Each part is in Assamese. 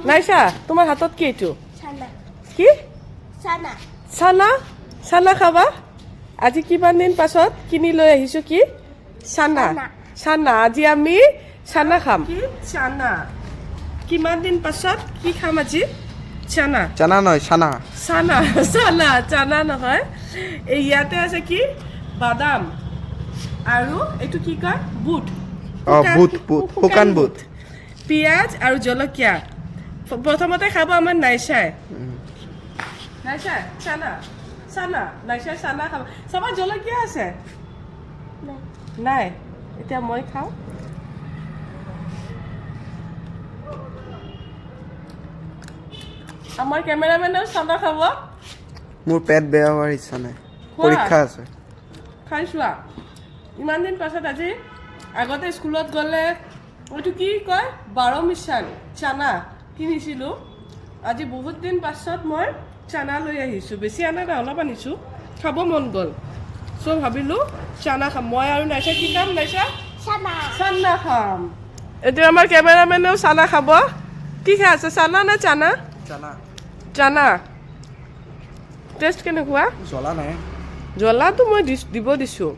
নাইছা তোমাৰ হাতত কি এইটো চানা কি চানা চানা চানা খাবা আজি কিমান দিন পাছত কিনি লৈ আহিছোঁ কি চানা চানা আজি আমি চানা খাম কি চানা কিমান দিন পাছত কি খাম আজি চানা চানা নহয় চানা চানা চানা চানা নহয় এই ইয়াতে আছে কি বাদাম আৰু এইটো কি কয় বুট বুট শুকান বুট পিঁয়াজ আৰু জলকীয়া প্ৰথমতে খাব আমাৰ নাইচাই নাইচাই চানা চানা নাইচাই চানা খাব চাবা জলকীয়া আছে নাই এতিয়া মই খাওঁ আমাৰ কেমেৰামেনেও চানা খাব মোৰ পেট বেয়া হোৱাৰ ইচ্ছা নাই পৰীক্ষা আছে খাই চোৱা ইমান দিন পাছত আজি আগতে স্কুলত গ'লে এইটো কি কয় বাৰ মিছাল চানা কিনিছিলোঁ আজি বহুত দিন পাছত মই চানা লৈ আহিছোঁ বেছি আনা নাই অলপ আনিছোঁ খাব মন গ'ল চ' ভাবিলোঁ চানা খাম মই আৰু নাইছা কি খাম নাইছা চানা চানা খাম এতিয়া আমাৰ কেমেৰামেনেও চানা খাব কি খাই আছে চানা নে চানা চানা চানা টেষ্ট কেনেকুৱা জ্বলা নাই জ্বলাটো মই দিব দিছোঁ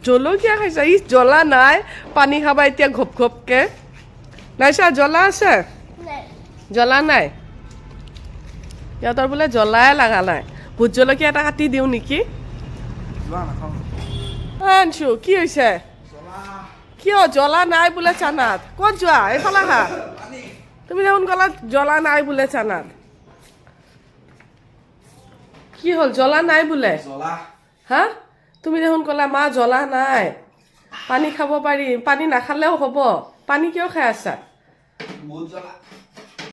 জলকীয়া খাইছা ই জ্বলা নাই পানী খাবা এতিয়া ঘপ ঘপকৈ নাইছা জ্বলা আছে জ্বলা নাই সিহঁতৰ বোলে জ্বলাই লগা নাই ভোট জলকীয়া এটা কাটি দিওঁ নেকি আনছোঁ কি হৈছে কিয় জ্বলা নাই বোলে চানাত ক'ত যোৱা এইফালে আহা তুমি দেখোন ক'লা জ্বলা নাই বোলে চানাত কি হ'ল জ্বলা নাই বোলে হা তুমি দেখোন ক'লা মা জ্বলা নাই পানী খাব পাৰি পানী নাখালেও হ'ব পানী কিয় খাই আছা